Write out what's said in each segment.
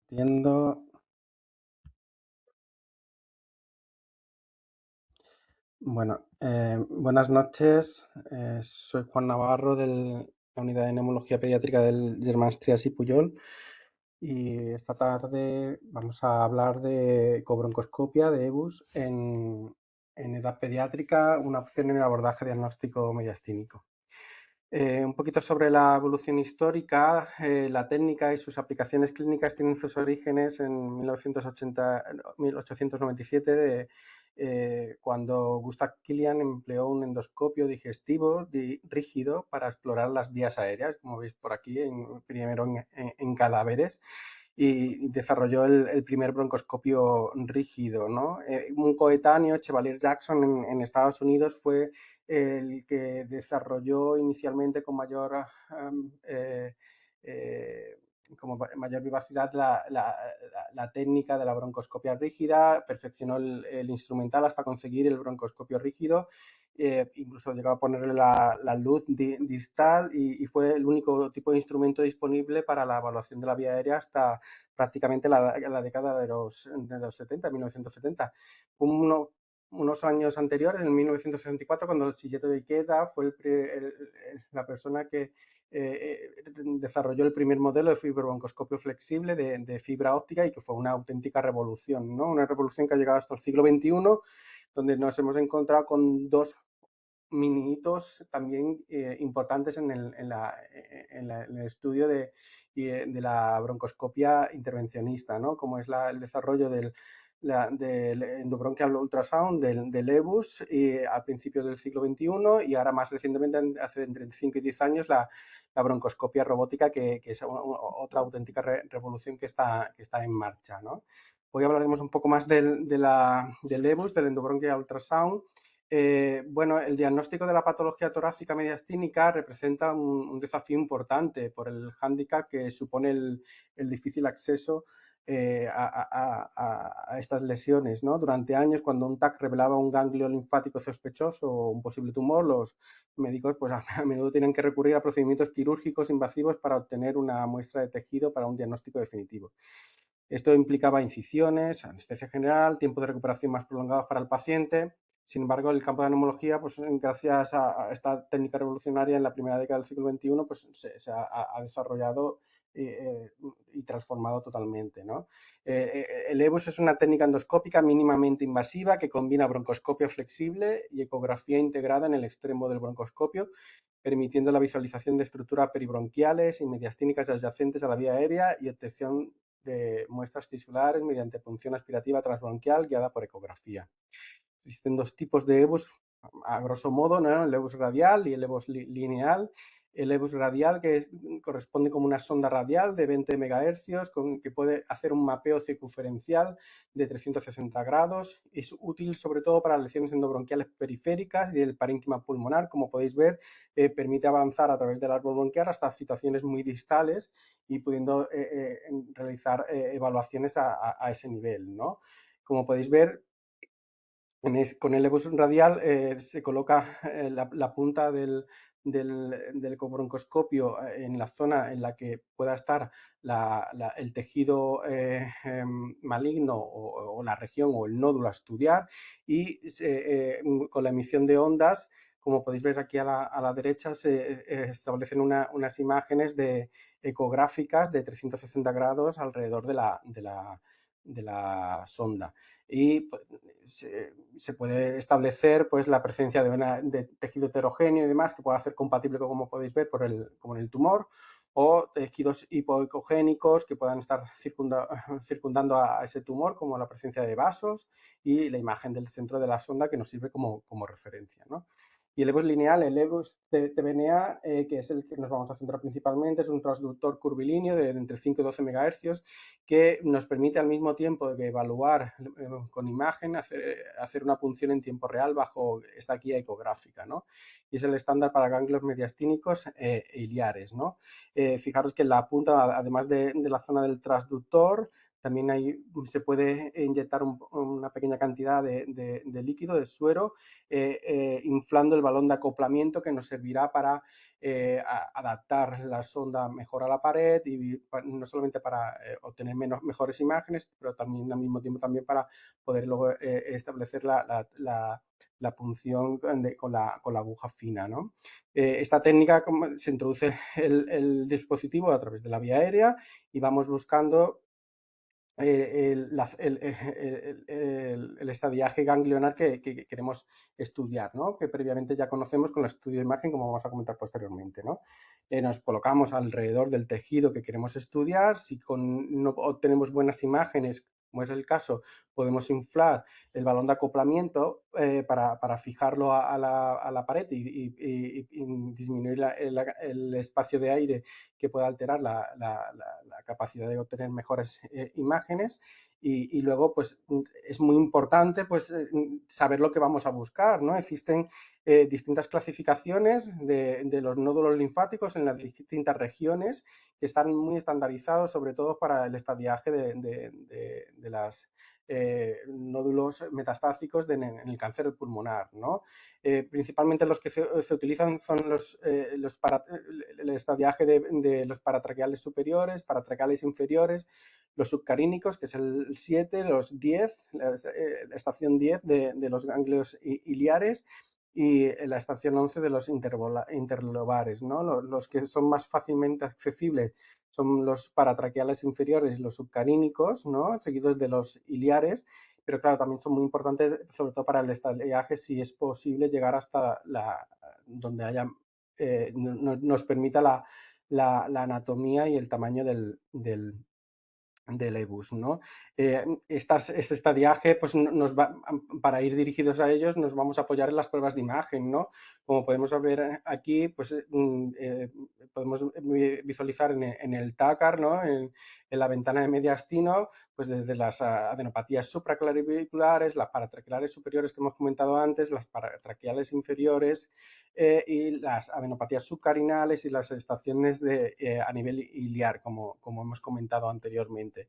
Compartiendo. Bueno, buenas noches. Soy Juan Navarro de la Unidad de Neumología Pediátrica del Germans Trias y Pujol. Y esta tarde vamos a hablar de ecobroncoscopia de EBUS en edad pediátrica, una opción en el abordaje diagnóstico mediastínico. Un poquito sobre la evolución histórica. La técnica y sus aplicaciones clínicas tienen sus orígenes en 1897, cuando Gustav Killian empleó un endoscopio digestivo rígido para explorar las vías aéreas, como veis por aquí, primero en cadáveres, y desarrolló el primer broncoscopio rígido, ¿no? Un coetáneo, Chevalier Jackson, en Estados Unidos, fue el que desarrolló inicialmente con mayor, eh, eh, como mayor vivacidad la técnica de la broncoscopia rígida, perfeccionó el instrumental hasta conseguir el broncoscopio rígido. Incluso llegó a ponerle la luz distal y fue el único tipo de instrumento disponible para la evaluación de la vía aérea hasta prácticamente la década de los 70, 1970. Unos años anteriores, en 1964, cuando Shigeto Ikeda fue la persona que desarrolló el primer modelo de fibrobroncoscopio flexible de fibra óptica, y que fue una auténtica revolución, ¿no? Una revolución que ha llegado hasta el siglo XXI, donde nos hemos encontrado con dos mini hitos también importantes en el estudio de la broncoscopia intervencionista, ¿no? Como es el desarrollo del endobronchial ultrasound, del EBUS, al principio del siglo XXI, y ahora más recientemente, hace entre 5 y 10 años, la broncoscopia robótica, que es otra auténtica revolución que está en marcha, ¿no? Hoy hablaremos un poco más del EBUS, del endobronchial ultrasound. Bueno, el diagnóstico de la patología torácica mediastínica representa un desafío importante por el hándicap que supone el difícil acceso a estas lesiones, ¿no? Durante años, cuando un TAC revelaba un ganglio linfático sospechoso o un posible tumor, los médicos pues, a menudo tienen que recurrir a procedimientos quirúrgicos invasivos para obtener una muestra de tejido para un diagnóstico definitivo. Esto implicaba incisiones, anestesia general, tiempo de recuperación más prolongados para el paciente. Sin embargo, el campo de neumología, pues gracias a esta técnica revolucionaria en la primera década del siglo XXI, pues se ha desarrollado y transformado totalmente, ¿no? El EBUS es una técnica endoscópica mínimamente invasiva que combina broncoscopio flexible y ecografía integrada en el extremo del broncoscopio, permitiendo la visualización de estructuras peribronquiales y mediastínicas adyacentes a la vía aérea y obtención de muestras tisulares mediante punción aspirativa transbronquial guiada por ecografía. Existen dos tipos de EBUS, a grosso modo, ¿no? El EBUS radial y el EBUS lineal. El EBUS radial, que corresponde como una sonda radial de 20 MHz, que puede hacer un mapeo circunferencial de 360 grados. Es útil sobre todo para lesiones endobronquiales periféricas y del parénquima pulmonar. Como podéis ver, permite avanzar a través del árbol bronquial hasta situaciones muy distales y pudiendo realizar evaluaciones a ese nivel, ¿no? Como podéis ver, con el EBUS radial se coloca la punta del ecobroncoscopio en la zona en la que pueda estar el tejido maligno o la región o el nódulo a estudiar, y con la emisión de ondas, como podéis ver aquí a la derecha, se establecen unas imágenes ecográficas de 360 grados alrededor de la sonda. Y pues, se puede establecer pues, la presencia de tejido heterogéneo y demás, que pueda ser compatible, como podéis ver, con el tumor, o tejidos hipoecogénicos que puedan estar circundando a ese tumor, como la presencia de vasos y la imagen del centro de la sonda, que nos sirve como referencia, ¿no? Y el EBUS lineal, el EBUS TBNA, que es el que nos vamos a centrar principalmente, es un transductor curvilíneo de entre 5 y 12 MHz, que nos permite al mismo tiempo de evaluar con imagen, hacer una punción en tiempo real bajo esta guía ecográfica, ¿no? Y es el estándar para ganglios mediastínicos e iliares, ¿no? Fijaros que en la punta, además de la zona del transductor, también se puede inyectar una pequeña cantidad de líquido, de suero, inflando el balón de acoplamiento que nos servirá para adaptar la sonda mejor a la pared y no solamente para obtener mejores imágenes, pero también al mismo tiempo también para poder luego establecer la punción con la aguja fina, ¿no? Esta técnica se introduce el dispositivo a través de la vía aérea y vamos buscando el estadiaje ganglionar que queremos estudiar, ¿no? Que previamente ya conocemos con el estudio de imagen, como vamos a comentar posteriormente, ¿no? Nos colocamos alrededor del tejido que queremos estudiar. Si no obtenemos buenas imágenes, como es el caso, podemos inflar el balón de acoplamiento para fijarlo a la pared y disminuir el espacio de aire que pueda alterar la capacidad de obtener mejores imágenes. Y luego, pues, es muy importante pues, saber lo que vamos a buscar, ¿no? Existen distintas clasificaciones de los nódulos linfáticos en las distintas regiones que están muy estandarizados, sobre todo para el estadiaje de las nódulos metastásicos en el cáncer pulmonar, ¿no? Principalmente los que se utilizan son el estadiaje de los paratraqueales superiores, paratraqueales inferiores, los subcarínicos, que es el 7, los 10, la estación 10 de los ganglios iliares, y la estación 11 de los interlobares, ¿no? Los que son más fácilmente accesibles son los paratraqueales inferiores, los subcarínicos, ¿no? Seguidos de los iliares, pero claro, también son muy importantes, sobre todo para el estadiaje, si es posible llegar hasta donde haya, nos permita la anatomía y el tamaño del EBUS, ¿no? Este estadiaje, pues para ir dirigidos a ellos, nos vamos a apoyar en las pruebas de imagen, ¿no? Como podemos ver aquí, pues podemos visualizar en el TACAR, ¿no? En la ventana de mediastino, pues desde las adenopatías supraclaviculares, las paratraqueales superiores que hemos comentado antes, las paratraqueales inferiores y las adenopatías subcarinales y las estaciones a nivel iliar, como hemos comentado anteriormente.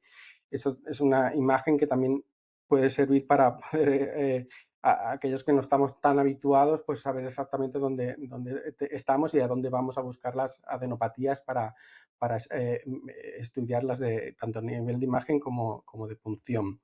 Eso es una imagen que también puede servir para poder, a aquellos que no estamos tan habituados, pues saber exactamente dónde estamos y a dónde vamos a buscar las adenopatías para estudiarlas tanto a nivel de imagen como de punción.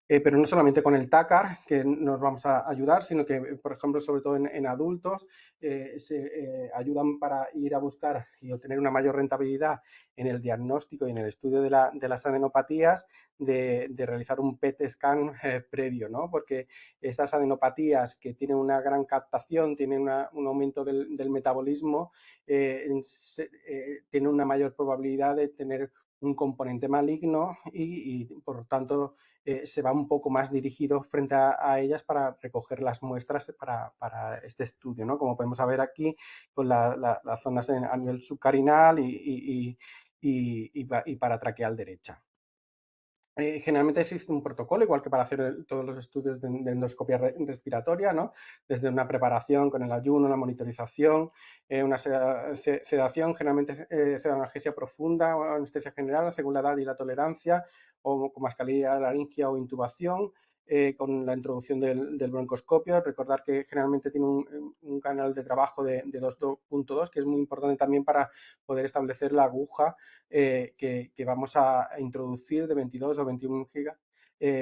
Pero no solamente con el TACAR, que nos vamos a ayudar, sino que, por ejemplo, sobre todo en adultos, se ayudan para ir a buscar y obtener una mayor rentabilidad en el diagnóstico y en el estudio de las adenopatías, de realizar un PET scan previo, ¿no? Porque estas adenopatías que tienen una gran captación, tienen un aumento del metabolismo, tienen una mayor probabilidad de tener un componente maligno y por lo tanto, se va un poco más dirigido frente a ellas para recoger las muestras para este estudio, ¿no? Como podemos ver aquí, con las zonas a nivel subcarinal y paratraqueal derecha. Generalmente existe un protocolo, igual que para hacer todos los estudios de endoscopia respiratoria, ¿no? Desde una preparación con el ayuno, una monitorización, una sedación, generalmente analgesia profunda o anestesia general, según la edad y la tolerancia, o con mascarilla laringia o intubación, con la introducción del broncoscopio. Recordar que generalmente tiene un canal de trabajo de 2.2, que es muy importante también para poder establecer la aguja que vamos a introducir de 22 o 21 gigas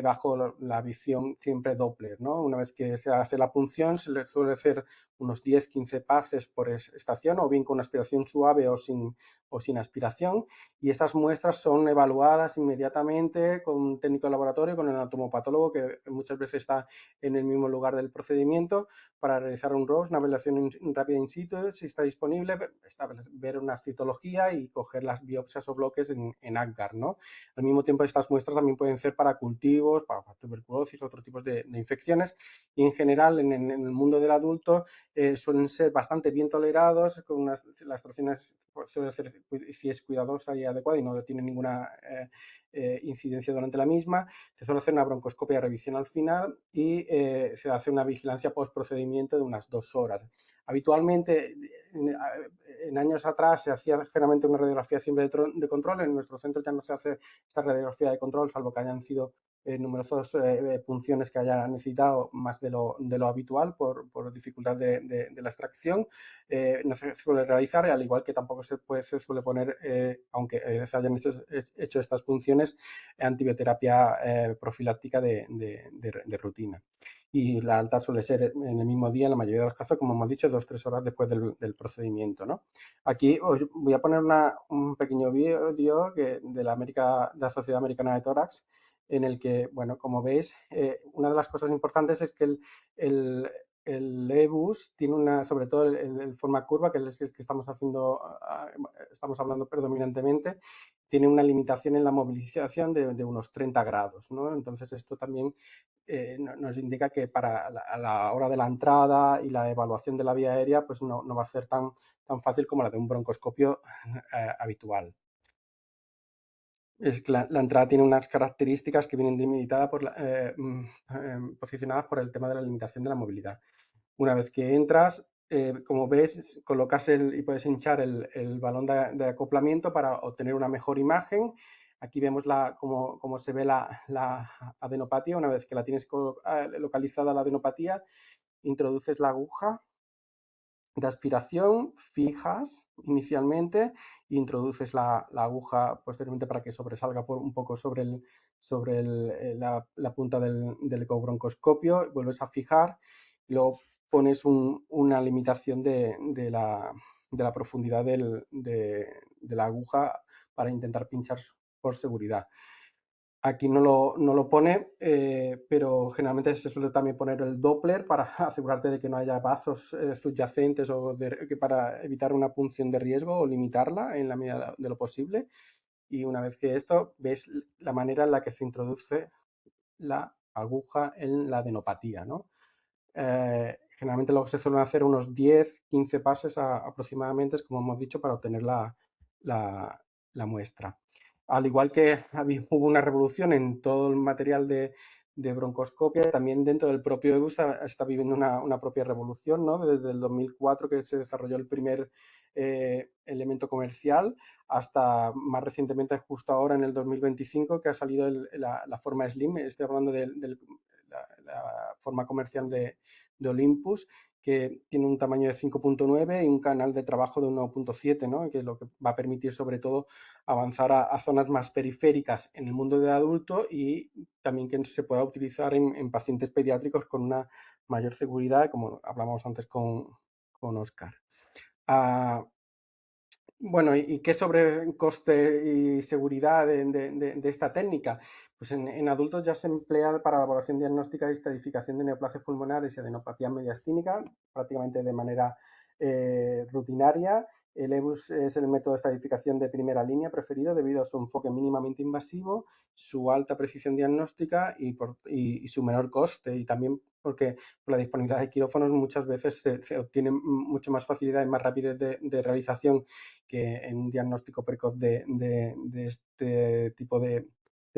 bajo la visión siempre Doppler, ¿no? Una vez que se hace la punción, se le suele hacer unos 10-15 pases por estación, o bien con aspiración suave o sin aspiración, y estas muestras son evaluadas inmediatamente con un técnico de laboratorio, con el anatomopatólogo, que muchas veces está en el mismo lugar del procedimiento, para realizar un ROS, una evaluación rápida in situ, si está disponible, ver una citología y coger las biopsias o bloques en Apgar, ¿no? Al mismo tiempo, estas muestras también pueden ser para cultivos, para tuberculosis, otros tipos de infecciones, y en general en el mundo del adulto suelen ser bastante bien tolerados, con las extracciones suele ser, si es cuidadosa y adecuada y no tiene ninguna incidencia durante la misma. Se suele hacer una broncoscopia de revisión al final y se hace una vigilancia post-procedimiento de unas 2 horas. Habitualmente, en años atrás, se hacía generalmente una radiografía siempre de control. En nuestro centro ya no se hace esta radiografía de control, salvo que hayan sido numerosas punciones que haya necesitado más de lo habitual por dificultad de la extracción. No se suele realizar, al igual que tampoco se suele poner, aunque se hayan hecho estas funciones, antibioterapia profiláctica de rutina. Y la alta suele ser en el mismo día, en la mayoría de los casos, como hemos dicho, 2 o 3 horas después del procedimiento, ¿no? Aquí os voy a poner un pequeño vídeo de la Sociedad Americana de Tórax, en el que, bueno, como veis, una de las cosas importantes es que el, el EBUS tiene sobre todo el forma curva, que es el que estamos hablando predominantemente, tiene una limitación en la movilización de unos 30 grados, ¿no? Entonces esto también nos indica que a la hora de la entrada y la evaluación de la vía aérea, pues no va a ser tan fácil como la de un broncoscopio habitual. Es que la entrada tiene unas características que vienen delimitadas posicionadas por el tema de la limitación de la movilidad. Una vez que entras, como ves, colocas y puedes hinchar el balón de acoplamiento para obtener una mejor imagen. Aquí vemos cómo se ve la adenopatía. Una vez que la tienes localizada la adenopatía, introduces la aguja de aspiración, fijas inicialmente, introduces la aguja posteriormente para que sobresalga un poco sobre la punta del ecobroncoscopio, vuelves a fijar y luego pones una limitación de la profundidad de la aguja para intentar pinchar por seguridad. Aquí no lo pone, pero generalmente se suele también poner el Doppler para asegurarte de que no haya vasos subyacentes o para evitar una punción de riesgo o limitarla en la medida de lo posible. Y una vez que esto, ves la manera en la que se introduce la aguja en la adenopatía, ¿no? Generalmente luego se suelen hacer unos 10-15 pases aproximadamente, como hemos dicho, para obtener la muestra. Al igual que hubo una revolución en todo el material de broncoscopia, también dentro del propio EBUS está viviendo una propia revolución, ¿no? Desde el 2004 que se desarrolló el primer elemento comercial hasta más recientemente, justo ahora en el 2025, que ha salido la forma Slim. Estoy hablando de la forma comercial de Olympus, que tiene un tamaño de 5.9 y un canal de trabajo de 1.7, ¿no? Que es lo que va a permitir sobre todo avanzar a zonas más periféricas en el mundo de adulto y también que se pueda utilizar en pacientes pediátricos con una mayor seguridad, como hablamos antes con Oscar. Bueno, ¿y qué sobre coste y seguridad de esta técnica? Pues en adultos ya se emplea para la evaluación diagnóstica y estadificación de neoplasias pulmonares y adenopatía mediastínica, prácticamente de manera rutinaria. El EBUS es el método de estadificación de primera línea preferido debido a su enfoque mínimamente invasivo, su alta precisión diagnóstica y su menor coste, y también porque por la disponibilidad de quirófanos muchas veces se obtiene mucho más facilidad y más rapidez de realización que en un diagnóstico precoz de este tipo de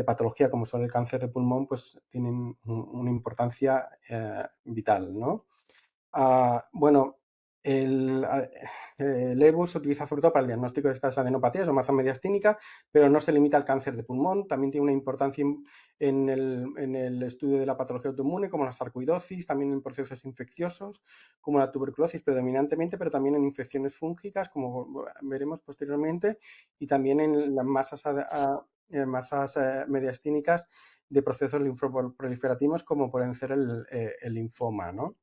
patología, como son el cáncer de pulmón, pues tienen una importancia vital, ¿no? Bueno, el, el EBUS se utiliza sobre todo para el diagnóstico de estas adenopatías o masa mediastínica, pero no se limita al cáncer de pulmón, también tiene una importancia en el estudio de la patología autoinmune, como la sarcoidosis, también en procesos infecciosos, como la tuberculosis predominantemente, pero también en infecciones fúngicas, como veremos posteriormente, y también en las masas mediastínicas de procesos linfoproliferativos, como pueden ser el linfoma, ¿no?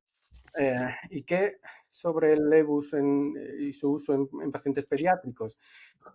¿Y qué sobre el EBUS y su uso en pacientes pediátricos?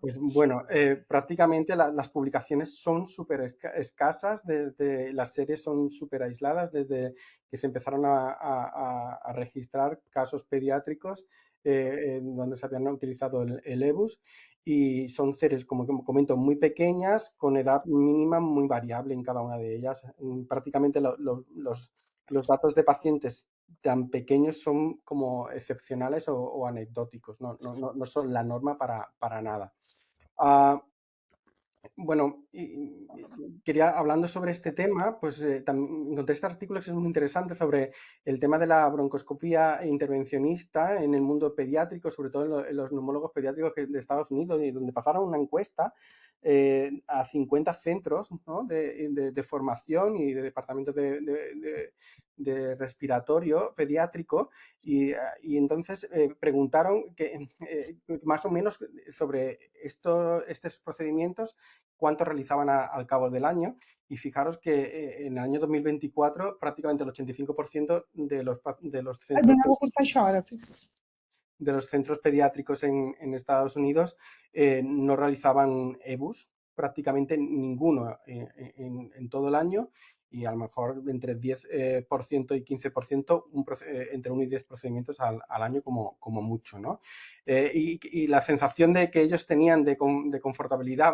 Pues bueno, prácticamente las publicaciones son súper escasas, las series son súper aisladas desde que se empezaron a registrar casos pediátricos en donde se habían utilizado el EBUS, y son series, como comento, muy pequeñas, con edad mínima muy variable en cada una de ellas. Prácticamente los datos de pacientes tan pequeños son como excepcionales o anecdóticos, no son la norma para nada. Ah, bueno, hablando sobre este tema, pues encontré este artículo que es muy interesante sobre el tema de la broncoscopía intervencionista en el mundo pediátrico, sobre todo en los neumólogos pediátricos de Estados Unidos, y donde pasaron una encuesta a 50 centros, ¿no? de formación y de departamentos de respiratorio pediátrico y entonces preguntaron que, más o menos sobre estos procedimientos, cuántos realizaban al cabo del año. Y fijaros que en el año 2024 prácticamente el 85% de los centros pediátricos en Estados Unidos no realizaban EBUS, prácticamente ninguno en todo el año, y a lo mejor entre 10% y 15%, entre 1 y 10 procedimientos al año como mucho, ¿no? Y la sensación de que ellos tenían de confortabilidad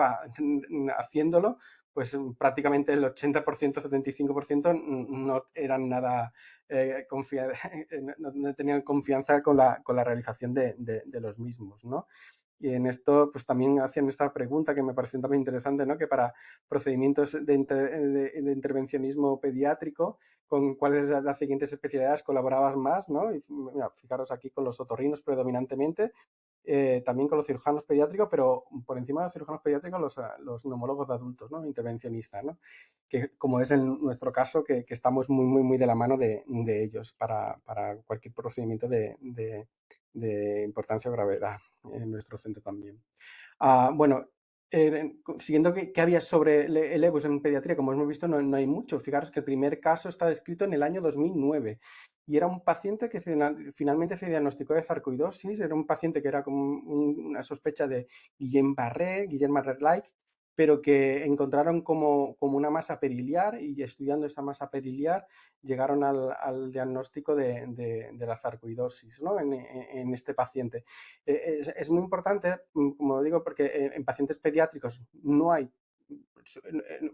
haciéndolo, pues prácticamente el 80%, 75% no eran nada no tenían confianza con la realización de los mismos, ¿no? Y en esto, pues también hacían esta pregunta que me pareció también interesante, ¿no? Que para procedimientos de intervencionismo pediátrico, ¿con cuáles de las siguientes especialidades colaborabas más, ¿no? Y mira, fijaros aquí con los otorrinos predominantemente, también con los cirujanos pediátricos, pero por encima de los cirujanos pediátricos, los neumólogos de adultos, ¿no? Intervencionistas, ¿no? Que como es en nuestro caso, que estamos muy, muy, muy de la mano de ellos para cualquier procedimiento de importancia o gravedad en nuestro centro también. Bueno, siguiendo qué había sobre el EBUS en pediatría, como hemos visto, no hay mucho. Fijaros que el primer caso está descrito en el año 2009 y era un paciente que finalmente se diagnosticó de sarcoidosis. Era un paciente que era con una sospecha de Guillain-Barré-like, pero que encontraron como una masa periliar, y estudiando esa masa periliar llegaron al diagnóstico de la sarcoidosis, ¿no? en este paciente. Es muy importante, como digo, porque en pacientes pediátricos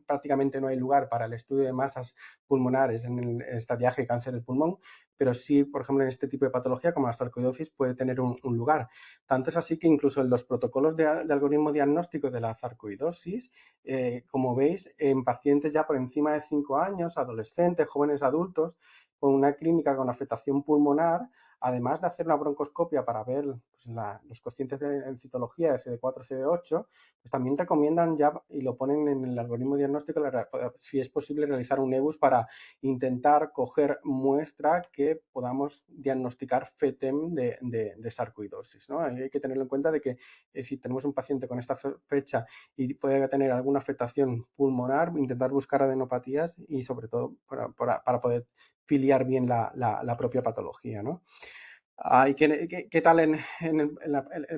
prácticamente no hay lugar para el estudio de masas pulmonares en el estadiaje de cáncer del pulmón, pero sí, por ejemplo, en este tipo de patología como la sarcoidosis puede tener un lugar. Tanto es así que incluso en los protocolos de algoritmo diagnóstico de la sarcoidosis, como veis, en pacientes ya por encima de 5 años, adolescentes, jóvenes adultos, con una clínica con afectación pulmonar, además de hacer una broncoscopia para ver pues, los cocientes en citología CD4, CD8, pues también recomiendan ya, y lo ponen en el algoritmo diagnóstico, si es posible realizar un EBUS para intentar coger muestra que podamos diagnosticar FETEM de sarcoidosis, ¿no? Hay que tenerlo en cuenta de que si tenemos un paciente con esta fecha y puede tener alguna afectación pulmonar, intentar buscar adenopatías y sobre todo para poder filiar bien la propia patología, ¿no? ¿Y qué tal en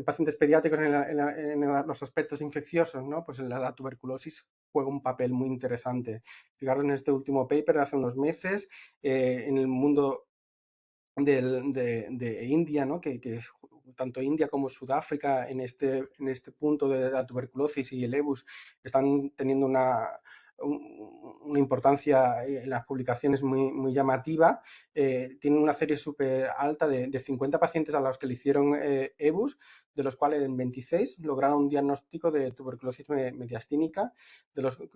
pacientes pediátricos en los aspectos infecciosos, ¿no? Pues la tuberculosis juega un papel muy interesante. Fijaros en este último paper hace unos meses, en el mundo de India, ¿no? que es tanto India como Sudáfrica en este punto de la tuberculosis y el EBUS están teniendo una importancia en las publicaciones muy, muy llamativa. Tienen una serie súper alta de 50 pacientes a los que le hicieron EBUS, de los cuales en 26 lograron un diagnóstico de tuberculosis mediastínica,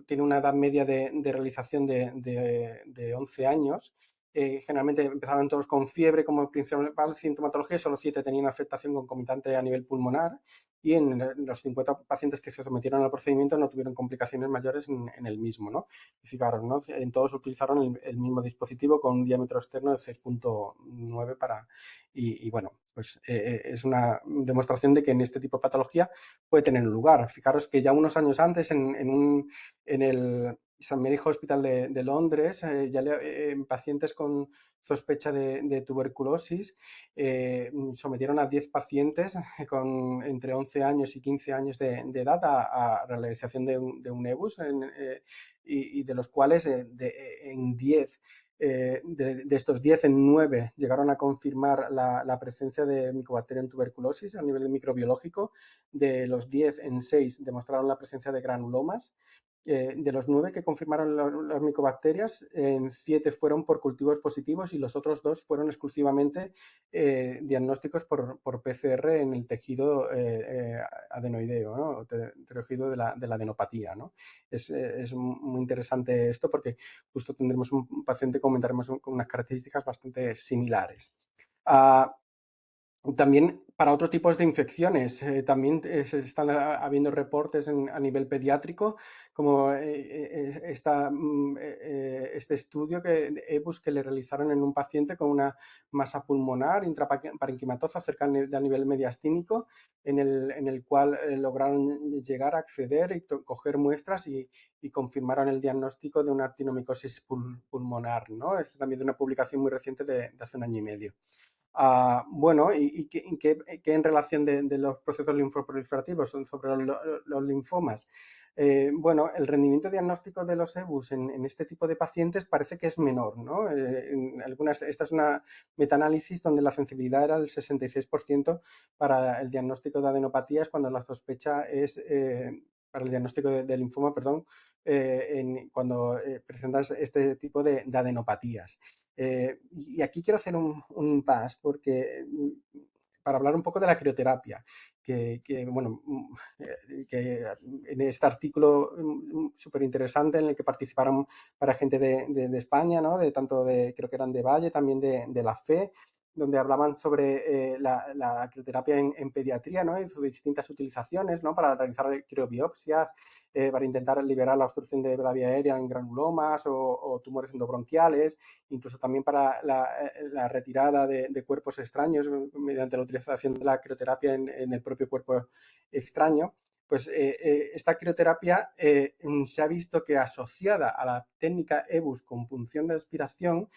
tiene una edad media de realización de 11 años. Generalmente empezaron todos con fiebre como principal sintomatología, solo 7 tenían afectación concomitante a nivel pulmonar, y en los 50 pacientes que se sometieron al procedimiento no tuvieron complicaciones mayores en el mismo, ¿no? Y fijaros, ¿no? En todos utilizaron el mismo dispositivo con un diámetro externo de 6,9 y bueno, pues es una demostración de que en este tipo de patología puede tener lugar. Fijaros que ya unos años antes en el St. Mary Hospital de Londres, ya en pacientes con sospecha de tuberculosis, sometieron a 10 pacientes con entre 11 años y 15 años de edad a realización de un EBUS, y de los cuales en 10 de estos 10, en 9 llegaron a confirmar la presencia de Mycobacterium en tuberculosis a nivel microbiológico. De los 10, en 6 demostraron la presencia de granulomas. De los 9 que confirmaron las micobacterias, en 7 fueron por cultivos positivos y los otros 2 fueron exclusivamente diagnósticos por PCR en el tejido adenoideo, ¿no? Tejido de la adenopatía, ¿no? Es muy interesante esto porque justo tendremos un paciente, comentaremos con unas características bastante similares. También para otros tipos de infecciones, también se están habiendo reportes a nivel pediátrico, como este estudio EBUS que le realizaron en un paciente con una masa pulmonar intraparenquimatosa cerca de a nivel mediastínico, en el cual lograron llegar a acceder y coger muestras y confirmaron el diagnóstico de una actinomicosis pulmonar, ¿no? Es también de una publicación muy reciente de hace un año y medio. Bueno, ¿y qué en relación de los procesos linfoproliferativos sobre los linfomas? Bueno, el rendimiento diagnóstico de los EBUS en este tipo de pacientes parece que es menor, ¿no? Esta es una metaanálisis donde la sensibilidad era el 66% para el diagnóstico de adenopatías cuando la sospecha es, para el diagnóstico de linfoma, perdón, cuando presentas este tipo de adenopatías. Y aquí quiero hacer un impasse porque para hablar un poco de la crioterapia, bueno, que en este artículo súper interesante en el que participaron para gente de España, ¿no? De tanto de, creo que eran de Valle, también de la FE, donde hablaban sobre la crioterapia en pediatría, ¿no? Y sus distintas utilizaciones, ¿no? Para realizar criobiopsias, para intentar liberar la obstrucción de la vía aérea en granulomas o tumores endobronquiales, incluso también para la retirada de cuerpos extraños mediante la utilización de la crioterapia en el propio cuerpo extraño. Pues esta crioterapia se ha visto que asociada a la técnica EBUS con punción de aspiración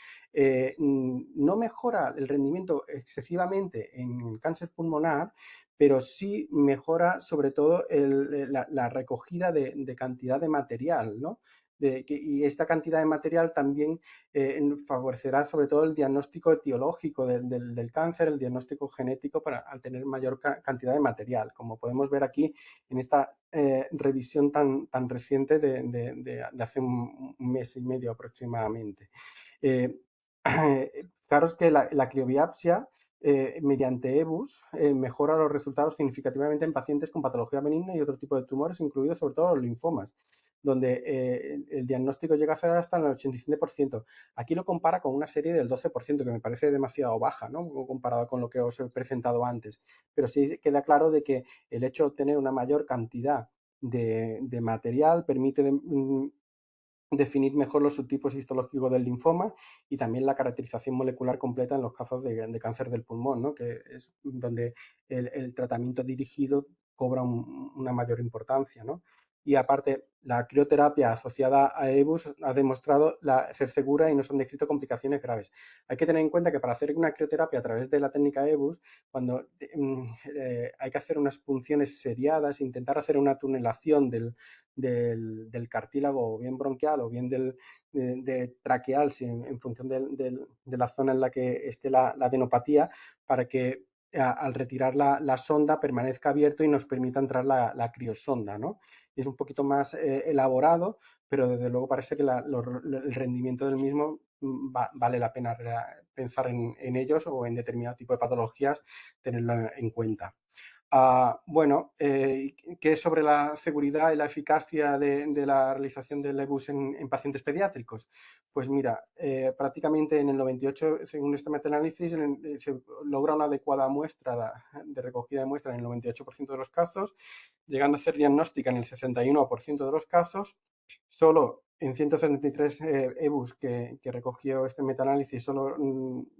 no mejora el rendimiento excesivamente en el cáncer pulmonar, pero sí mejora sobre todo la recogida de cantidad de material, ¿no? Y esta cantidad de material también favorecerá sobre todo el diagnóstico etiológico del cáncer, el diagnóstico genético al tener mayor cantidad de material, como podemos ver aquí en esta revisión tan reciente de hace un mes y medio aproximadamente. Eh, claro es que la criobiopsia mediante EBUS mejora los resultados significativamente en pacientes con patología benigna y otro tipo de tumores, incluidos sobre todo los linfomas, donde el diagnóstico llega a ser hasta el 87%. Aquí lo compara con una serie del 12%, que me parece demasiado baja, ¿no? Comparado con lo que os he presentado antes. Pero sí queda claro de que el hecho de obtener una mayor cantidad de material permite definir mejor los subtipos histológicos del linfoma y también la caracterización molecular completa en los casos de cáncer del pulmón, ¿no? Que es donde el tratamiento dirigido cobra una mayor importancia, ¿no? Y aparte, la crioterapia asociada a EBUS ha demostrado ser segura y no se han descrito complicaciones graves. Hay que tener en cuenta que para hacer una crioterapia a través de la técnica EBUS, cuando hay que hacer unas punciones seriadas, intentar hacer una tunelación del cartílago, o bien bronquial o bien traqueal, en función de la zona en la que esté la adenopatía, para que al retirar la sonda permanezca abierto y nos permita entrar la criosonda, ¿no? Y es un poquito más elaborado, pero desde luego parece que el rendimiento del mismo vale la pena pensar en ellos o en determinado tipo de patologías, tenerlo en cuenta. Bueno, ¿qué es sobre la seguridad y la eficacia de la realización del EBUS en pacientes pediátricos? Pues mira, prácticamente en el 98, según este metaanálisis, se logra una adecuada muestra de recogida de muestra en el 98% de los casos, llegando a ser diagnóstica en el 61% de los casos. Solo en 173 EBUS que recogió este metaanálisis, solo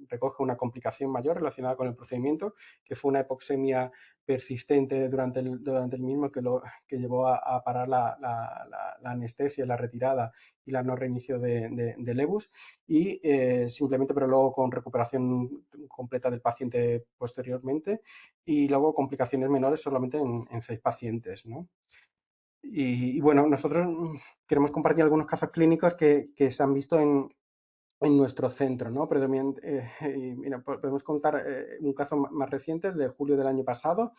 recoge una complicación mayor relacionada con el procedimiento, que fue una hipoxemia persistente durante el mismo que llevó a parar la anestesia, la retirada y la no reinicio del EBUS, y simplemente, pero luego con recuperación completa del paciente posteriormente, y luego complicaciones menores solamente en 6 pacientes, ¿no? Bueno, nosotros queremos compartir algunos casos clínicos que se han visto en nuestro centro, ¿no? Mira, podemos contar un caso más reciente de julio del año pasado,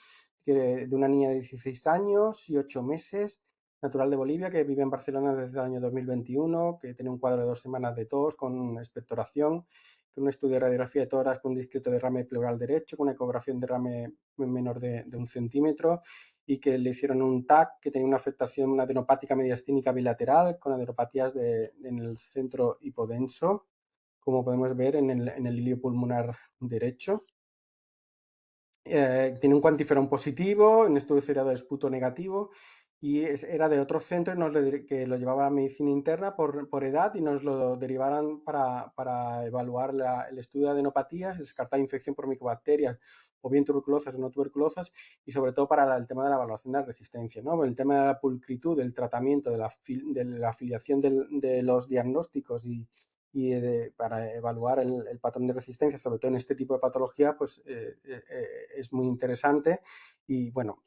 de una niña de 16 años y 8 meses, natural de Bolivia, que vive en Barcelona desde el año 2021, que tiene un cuadro de 2 semanas de tos con expectoración, con un estudio de radiografía de tórax con un discreto derrame pleural derecho, con una ecografía en derrame menor de 1 centímetro, y que le hicieron un TAC que tenía una afectación, una adenopática mediastínica bilateral, con adenopatías en el centro hipodenso, como podemos ver en el ilio pulmonar derecho. tiene un cuantiferón positivo, un estudio seriado de esputo negativo, y era de otro centro que lo llevaba a medicina interna por edad y nos lo derivaran para evaluar el estudio de adenopatías, descartar infección por micobacterias o bien tuberculosas o no tuberculosas, y sobre todo para el tema de la evaluación de la resistencia, ¿no? El tema de la pulcritud, del tratamiento, de la afiliación de los diagnósticos para evaluar el patrón de resistencia, sobre todo en este tipo de patología, pues es muy interesante. Y bueno,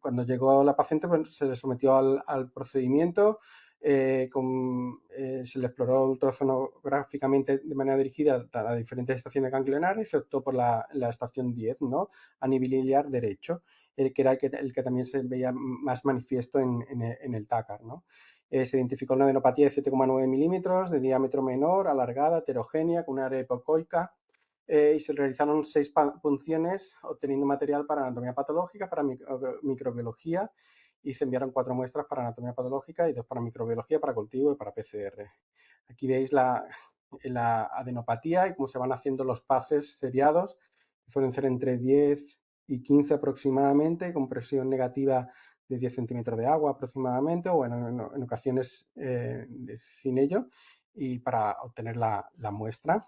cuando llegó la paciente, pues, se le sometió al procedimiento, se le exploró ultrasonográficamente de manera dirigida a las diferentes estaciones ganglionares y se optó por la estación 10, ¿no? A nivel iliar derecho, que era el que también se veía más manifiesto en el TACAR, ¿no? Se identificó una adenopatía de 7,9 milímetros, de diámetro menor, alargada, heterogénea, con una área hipocoica, y se realizaron 6 punciones obteniendo material para anatomía patológica, para microbiología, y se enviaron 4 muestras para anatomía patológica y 2 para microbiología, para cultivo y para PCR. Aquí veis la adenopatía y cómo se van haciendo los pases seriados, que suelen ser entre 10 y 15 aproximadamente, con presión negativa de 10 centímetros de agua aproximadamente, o bueno, en ocasiones sin ello, y para obtener la muestra.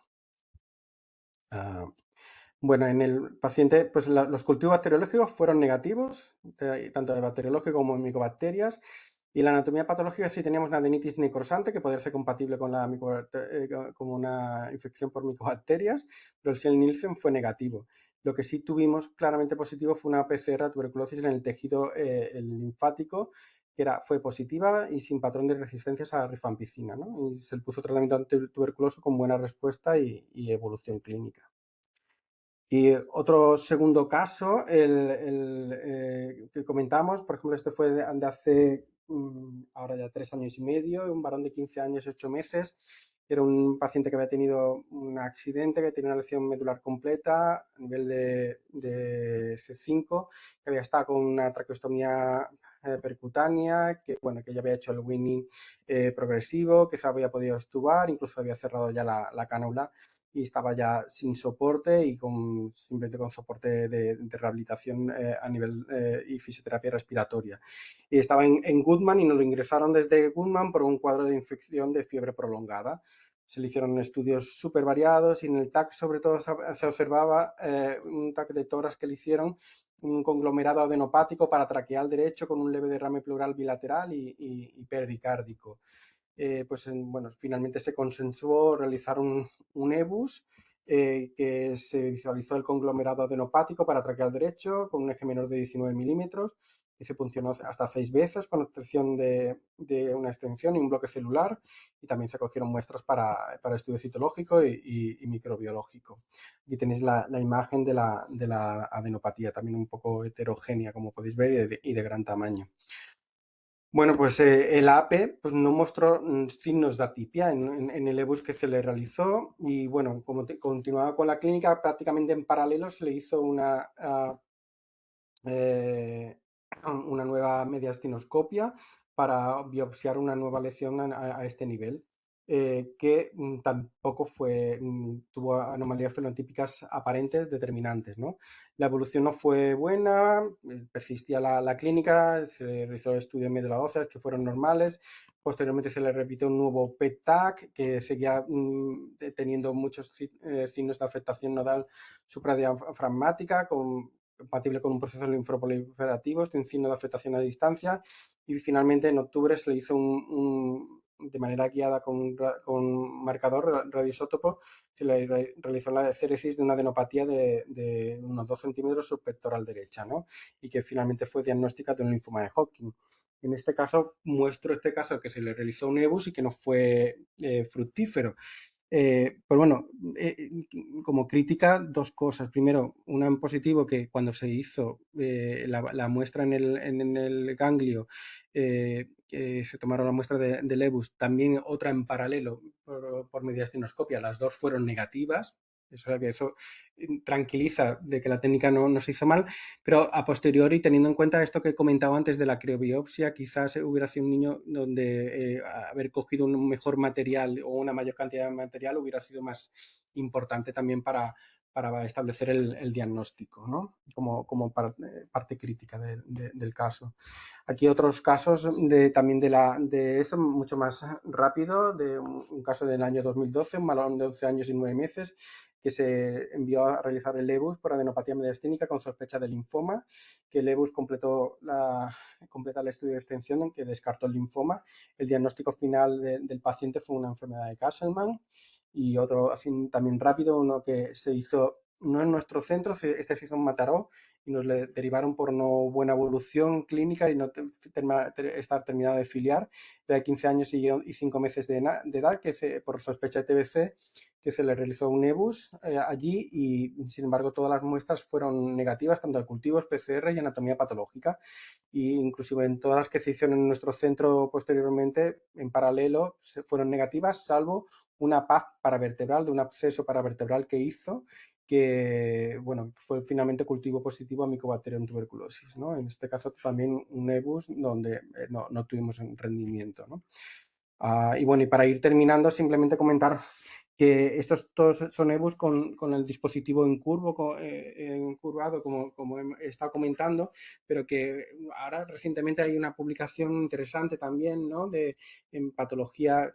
Bueno, en el paciente, pues los cultivos bacteriológicos fueron negativos, tanto de bacteriológico como de micobacterias, y la anatomía patológica sí teníamos una adenitis necrosante, que podría ser compatible con como una infección por micobacterias, pero el Nielsen fue negativo. Lo que sí tuvimos claramente positivo fue una PCR a tuberculosis en el tejido el linfático, que fue positiva y sin patrón de resistencias a la rifampicina, ¿no? Y se le puso tratamiento antituberculoso con buena respuesta y evolución clínica. Y otro segundo caso, que comentamos, por ejemplo, este fue de hace ahora ya 3 años y medio, un varón de 15 años y 8 meses. Era un paciente que había tenido un accidente, que tenía una lesión medular completa a nivel de C5, que había estado con una traqueostomía percutánea, que, bueno, que ya había hecho el winning progresivo, que se había podido extubar, incluso había cerrado ya la cánula y estaba ya sin soporte y simplemente con soporte de rehabilitación a nivel y fisioterapia respiratoria. Y estaba en Goodman y nos lo ingresaron desde Goodman por un cuadro de infección de fiebre prolongada. Se le hicieron estudios súper variados y en el TAC sobre todo se observaba un TAC de tórax que le hicieron, un conglomerado adenopático paratraqueal derecho con un leve derrame pleural bilateral y pericárdico. Pues bueno, finalmente se consensuó realizar un EBUS que se visualizó el conglomerado adenopático para traqueal derecho con un eje menor de 19 milímetros y se funcionó hasta 6 veces con obtención de una extensión y un bloque celular, y también se cogieron muestras para estudio citológico y microbiológico. Aquí tenéis la imagen de la adenopatía, también un poco heterogénea, como podéis ver, y de gran tamaño. Bueno, pues el AP pues, no mostró signos de atipia en el EBUS que se le realizó, y bueno, como continuaba con la clínica, prácticamente en paralelo se le hizo eh, una nueva mediastinoscopia para biopsiar una nueva lesión a este nivel, que tampoco tuvo anomalías fenotípicas aparentes determinantes, ¿no? La evolución no fue buena, persistía la clínica, se realizó estudios de médula ósea que fueron normales. Posteriormente se le repitió un nuevo PET-TAC que seguía teniendo muchos signos de afectación nodal supradiafragmática, compatible con un proceso linfoproliferativo, sin signo de afectación a distancia, y finalmente en octubre se le hizo de manera guiada con marcador radioisótopo, se le realizó la escéresis de una adenopatía de unos 2 centímetros subpectoral derecha, ¿no? Y que finalmente fue diagnóstica de un linfoma de Hodgkin. En este caso, muestro este caso que se le realizó un EBUS y que no fue fructífero. Pues bueno, como crítica, dos cosas. Primero, una en positivo, que cuando se hizo la muestra en el ganglio, se tomaron la muestra del EBUS, también otra en paralelo por mediastinoscopia, las dos fueron negativas. Eso tranquiliza de que la técnica no se hizo mal, pero a posteriori, teniendo en cuenta esto que comentaba antes de la criobiopsia, quizás hubiera sido un niño donde haber cogido un mejor material o una mayor cantidad de material hubiera sido más importante también para establecer el diagnóstico, ¿no? Como parte crítica del caso. Aquí otros casos también de eso, mucho más rápido, de un caso del año 2012, un varón de 11 años y 9 meses que se envió a realizar el EBUS por adenopatía mediastínica con sospecha de linfoma, que el EBUS completa el estudio de extensión en que descartó el linfoma. El diagnóstico final del paciente fue una enfermedad de Castleman. Y otro así también rápido, uno que se hizo no en nuestro centro, este se hizo en Mataró y nos le derivaron por no buena evolución clínica y no estar terminado de filiar. Era de 15 años y 5 meses de edad, por sospecha de TBC, que se le realizó un EBUS allí y, sin embargo, todas las muestras fueron negativas, tanto de cultivos, PCR y anatomía patológica. Y inclusive en todas las que se hicieron en nuestro centro posteriormente, en paralelo, fueron negativas, salvo una PAF paravertebral, de un absceso paravertebral que hizo, que bueno, fue finalmente cultivo positivo a Mycobacterium tuberculosis, ¿no? En este caso también un EBUS donde no tuvimos rendimiento, ¿no? Y bueno, y para ir terminando, simplemente comentar que estos todos son EBUS con el dispositivo encurvado, como he estado comentando, pero que ahora recientemente hay una publicación interesante también, ¿no? En patología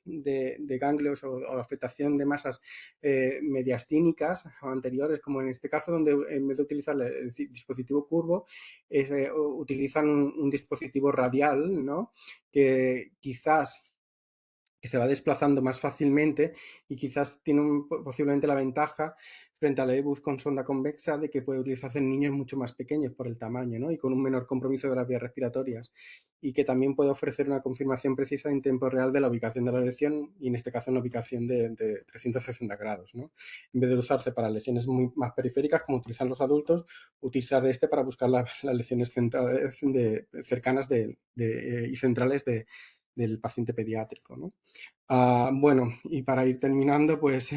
de ganglios o afectación de masas mediastínicas anteriores, como en este caso, donde en vez de utilizar el dispositivo curvo, utilizan un dispositivo radial, ¿no? Que quizás que se va desplazando más fácilmente y quizás tiene posiblemente la ventaja frente al EBUS con sonda convexa de que puede utilizarse en niños mucho más pequeños por el tamaño, ¿no? Y con un menor compromiso de las vías respiratorias, y que también puede ofrecer una confirmación precisa en tiempo real de la ubicación de la lesión, y en este caso una ubicación de 360 grados, ¿no? En vez de usarse para lesiones muy más periféricas como utilizan los adultos, utilizar este para buscar las lesiones centrales cercanas y centrales del paciente pediátrico, ¿no? Bueno, y para ir terminando, pues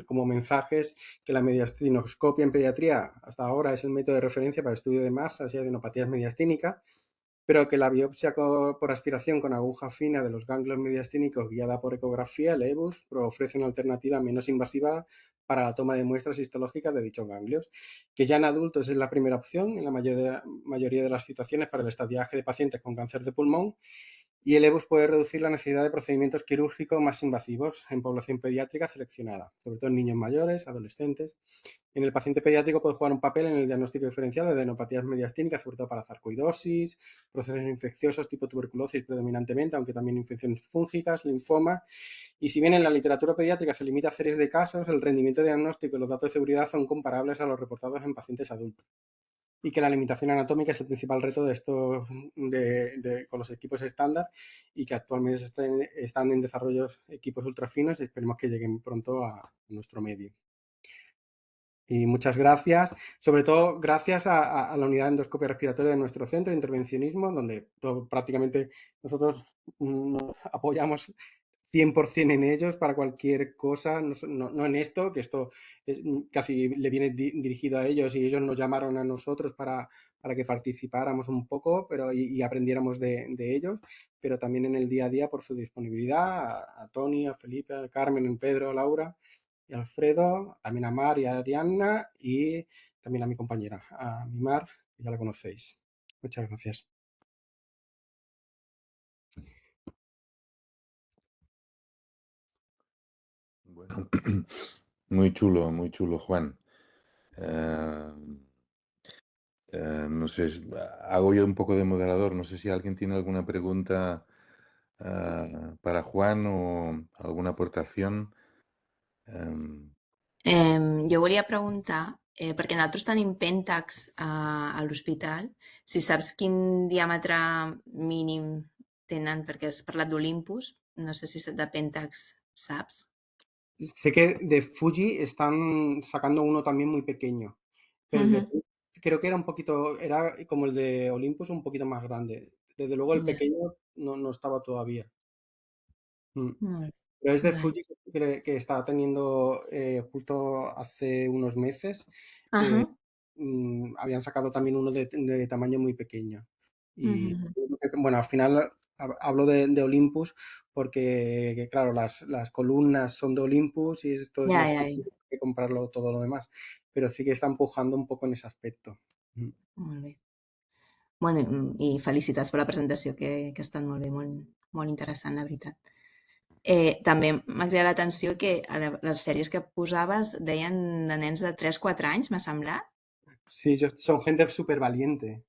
como mensajes, que la mediastinoscopia en pediatría hasta ahora es el método de referencia para el estudio de masas y adenopatías mediastínicas, pero que la biopsia por aspiración con aguja fina de los ganglios mediastínicos guiada por ecografía, el EBUS, ofrece una alternativa menos invasiva para la toma de muestras histológicas de dichos ganglios, que ya en adultos es la primera opción en la mayoría de las situaciones para el estadiaje de pacientes con cáncer de pulmón, y el EBUS puede reducir la necesidad de procedimientos quirúrgicos más invasivos en población pediátrica seleccionada, sobre todo en niños mayores, adolescentes. En el paciente pediátrico puede jugar un papel en el diagnóstico diferencial de adenopatías mediastínicas, sobre todo para sarcoidosis, procesos infecciosos tipo tuberculosis predominantemente, aunque también infecciones fúngicas, linfoma. Y si bien en la literatura pediátrica se limita a series de casos, el rendimiento diagnóstico y los datos de seguridad son comparables a los reportados en pacientes adultos, y que la limitación anatómica es el principal reto de estos con los equipos estándar, y que actualmente están en desarrollo equipos ultrafinos y esperemos que lleguen pronto a nuestro medio. Y muchas gracias, sobre todo gracias a la unidad de endoscopia respiratoria de nuestro centro de intervencionismo, donde prácticamente nosotros nos apoyamos 100% en ellos para cualquier cosa, no en esto, que esto casi le viene dirigido a ellos, y ellos nos llamaron a nosotros para que participáramos un poco y aprendiéramos de ellos, pero también en el día a día por su disponibilidad, a Tony, a Felipe, a Carmen, a Pedro, a Laura y a Alfredo, también a Mar y a Arianna, y también a mi compañera, a mi Mar, que ya la conocéis. Muchas gracias. Bueno, muy chulo, Juan. Eh, no sé, hago yo un poco de moderador. No sé si alguien tiene alguna pregunta para Juan o alguna aportación. Em, Jo volia preguntar, perquè nosaltres tenim Pentax a l'hospital, si saps quin diàmetre mínim tenen, perquè has parlat d'Olympus, no sé si de Pentax saps. Sé que de Fuji están sacando uno también muy pequeño, pero el de creo que era como el de Olympus, un poquito más grande. Desde luego el Ja, pequeño no estaba todavía. Mm. molt Pero es de bé. Fuji, que está teniendo justo hace unos meses, Ahà. habían sacado también uno de tamaño muy pequeño. Y Mhm. bueno, al final hablo de Olympus porque claro, las columnas son de Olympus y esto es Ya, más ya, ya. difícil que comprarlo todo lo demás, pero sí que está empujando un poco en ese aspecto. Molt bé. Bueno, i felicitats per la presentació, que ha estat molt bé, molt interessant, la veritat. També m'ha cridat l'atenció que a les sèries que posaves deien de nens de 3-4 anys, m'ha semblat. Sí, son gente súper valiente.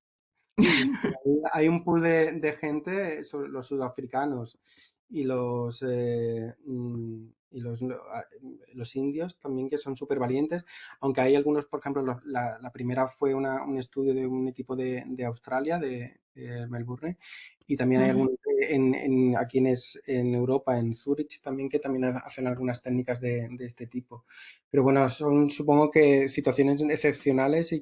Sí, sí, hay un pool de gente, los sudafricanos y los indios también, que son súper valientes, aunque hay algunos, por ejemplo, la primera fue un estudio de un equipo de Australia, de Melbourne, y también hay algunos aquí en Europa, en Zurich también, que también hacen algunas técnicas de este tipo. Pero bueno, son supongo que situaciones excepcionales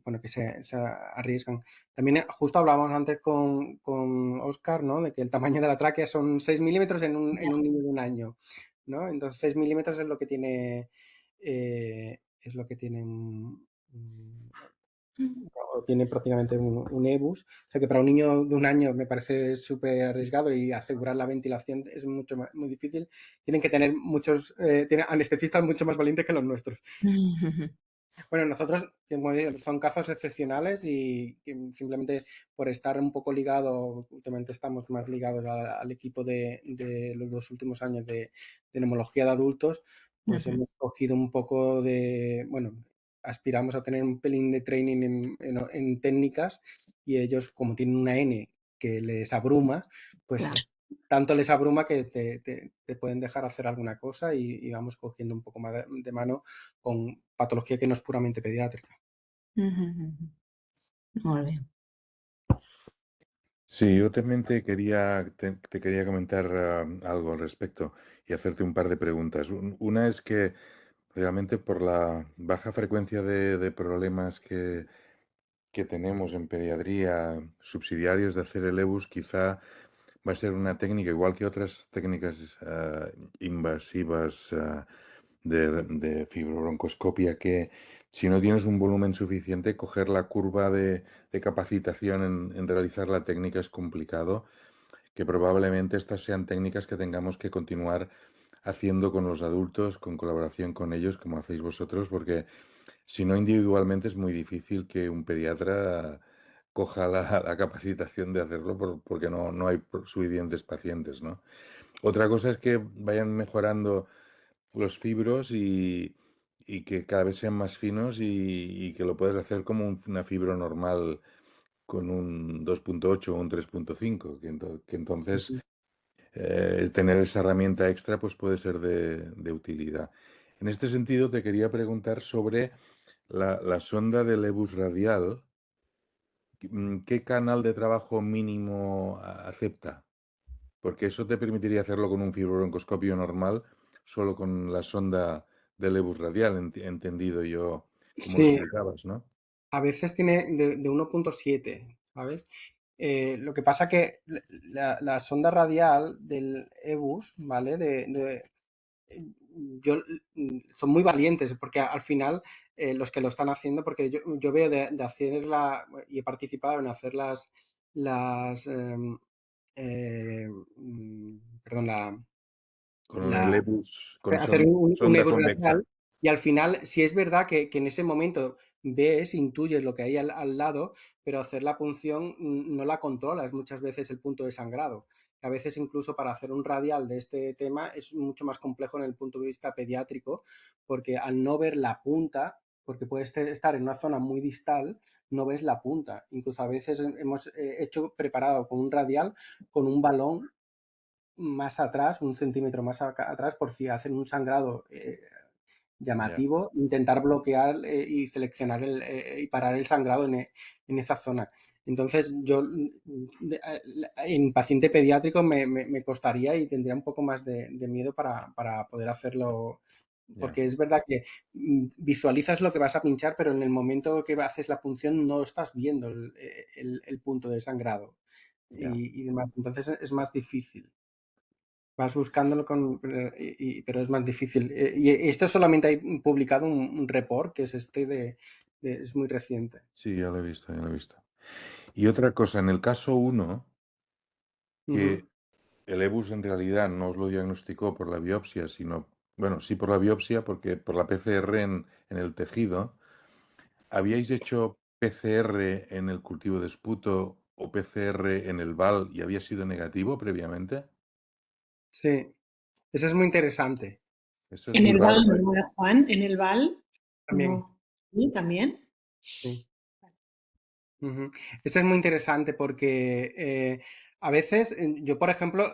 bueno, que se arriesgan. También justo hablábamos antes con Oscar, ¿no? De que el tamaño de la tráquea son 6 milímetros en un niño de un año, ¿no? Entonces 6 milímetros es lo que tiene, o tiene prácticamente un EBUS. O sea que para un niño de un año me parece súper arriesgado, y asegurar la ventilación es muy difícil. Tienen que tener tienen anestesistas mucho más valientes que los nuestros. Bueno, nosotros, como digo, son casos excepcionales y que simplemente por estar un poco ligado, últimamente estamos más ligados al equipo de los 2 últimos años de neumología de adultos, pues hemos cogido un poco bueno, aspiramos a tener un pelín de training en técnicas, y ellos, como tienen una N que les abruma, pues Clar. tanto les abruma que te pueden dejar hacer alguna cosa, y vamos cogiendo un poco más de mano con patología que no es puramente pediátrica. Molt bé. Sí, yo también te quería comentar algo al respecto y hacerte un par de preguntas. Una es que realmente por la baja frecuencia de problemas que tenemos en pediatría subsidiarios de hacer el EBUS, quizá va a ser una técnica, igual que otras técnicas invasivas de fibrobroncoscopia, que si no tienes un volumen suficiente, coger la curva de capacitación en realizar la técnica es complicado, que probablemente estas sean técnicas que tengamos que continuar haciendo con los adultos, con colaboración con ellos, como hacéis vosotros, porque si no individualmente es muy difícil que un pediatra coja la capacitación de hacerlo porque no hay suficientes pacientes, ¿no? Otra cosa es que vayan mejorando los fibros y que cada vez sean más finos y que lo puedas hacer como una fibro normal con un 2.8 o un 3.5, que entonces tener esa herramienta extra pues puede ser de utilidad. En este sentido, te quería preguntar sobre la sonda del EBUS radial. ¿Qué canal de trabajo mínimo acepta? Porque eso te permitiría hacerlo con un fibrobroncoscopio normal, solo con la sonda del EBUS radial, entendido yo, como lo Sí, explicabas, ¿no? a veces tiene de 1.7, ¿sabes? Lo que pasa que la sonda radial del EBUS, ¿vale? Yo, son muy valientes, porque al final los que lo están haciendo, porque yo veo de hacerla, y he participado en hacer las eh, perdón, Con el la, EBUS, con hacer un sonda EBUS convexa. radial, y al final, si es verdad que en ese momento ves, intuyes lo que hay al lado, pero hacer la punción no la controlas muchas veces el punto de sangrado. A veces incluso para hacer un radial de este tema es mucho más complejo en el punto de vista pediátrico, porque al no ver la punta, porque puedes estar en una zona muy distal, no ves la punta. Incluso a veces hemos preparado con un radial con un balón más atrás, 1 centímetro más atrás, por si hacen un sangrado Ya, llamativo, intentar bloquear y seleccionar y parar el sangrado en esa zona. Entonces, yo en paciente pediátrico me costaría y tendría un poco más de miedo para poder hacerlo, ya, porque es verdad que visualizas lo que vas a pinchar, pero en el momento que haces la punción no estás viendo el punto de sangrado ya. y demás. Entonces es más difícil. Vas buscándolo pero es más difícil. Y esto solamente hay publicado un report, que es es muy reciente. Sí, ya lo he visto, ya lo he visto. Y otra cosa, en el caso uno, Ujú. que el EBUS en realidad no os lo diagnosticó por la biopsia, sino, bueno, sí por la biopsia, porque por la PCR en el tejido. ¿Habíais hecho PCR en el cultivo de esputo o PCR en el VAL y había sido negativo previamente? Sí, eso es muy interesante Eso es En muy el raro, Val ¿eh? no, Juan, en el Val también. no. ¿Sí? ¿También? Sí. Ujú. Eso es muy interesante porque a veces yo, por ejemplo,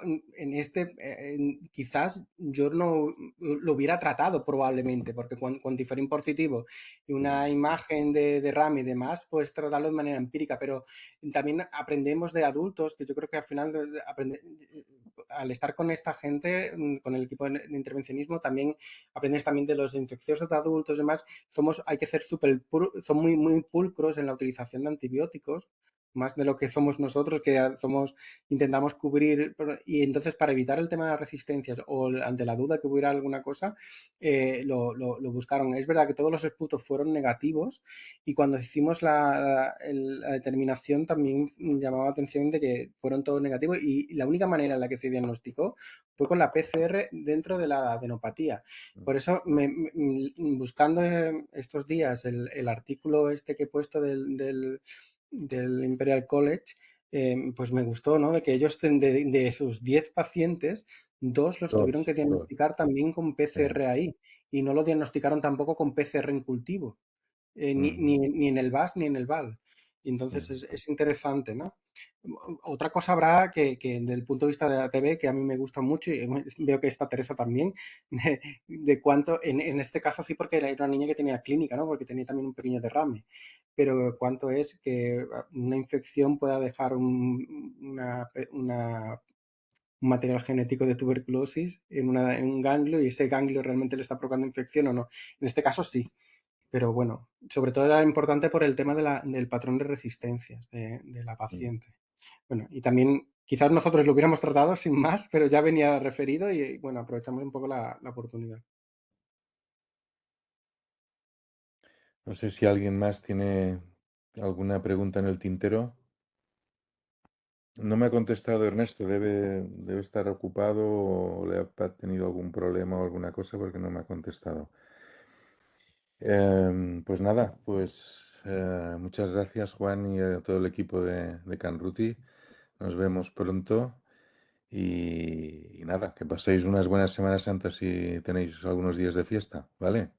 quizás yo no lo hubiera tratado probablemente, porque con diferente positivo y una imagen de RAM y demás, pues tratarlo de manera empírica, pero también aprendemos de adultos, que yo creo que al final al estar con esta gente, con el equipo de intervencionismo, también aprendes también de los infecciosos de adultos y demás, hay que ser son muy pulcros en la utilización de antibióticos, más de lo que somos nosotros, que intentamos cubrir, y entonces para evitar el tema de las resistencias o ante la duda que hubiera alguna cosa, lo buscaron. Es verdad que todos los esputos fueron negativos y cuando hicimos la determinación también llamaba la atención de que fueron todos negativos y la única manera en la que se diagnosticó fue con la PCR dentro de la adenopatía. Por eso, buscando estos días el artículo este que he puesto del Imperial College, pues me gustó, ¿no? De que ellos de sus 10 pacientes, dos los tuvieron que Dos, diagnosticar también con sí. PCR ahí y no lo diagnosticaron tampoco con PCR en cultivo, ni en el VAS ni en el VAL. Y entonces es interesante, ¿no? Otra cosa habrá que desde el punto de vista de la TV, que a mí me gusta mucho y veo que está Teresa también, de cuánto, en este caso sí porque era una niña que tenía clínica, ¿no? Porque tenía también un pequeño derrame, pero cuánto es que una infección pueda dejar un material genético de tuberculosis en un ganglio y ese ganglio realmente le está provocando infección o no. En este caso sí, pero bueno, sobre todo era importante por el tema del patrón de resistencias de la paciente. Bueno, y también quizás nosotros lo hubiéramos tratado sin más, pero ya venía referido y bueno, aprovechamos un poco la oportunidad. No sé si alguien más tiene alguna pregunta en el tintero. No me ha contestado Ernesto, debe estar ocupado o le ha tenido algún problema o alguna cosa porque no me ha contestado. Pues nada, muchas gracias Juan y a todo el equipo de Canruti. Nos vemos pronto y nada, que paséis unas buenas Semanas Santas si tenéis algunos días de fiesta, ¿vale?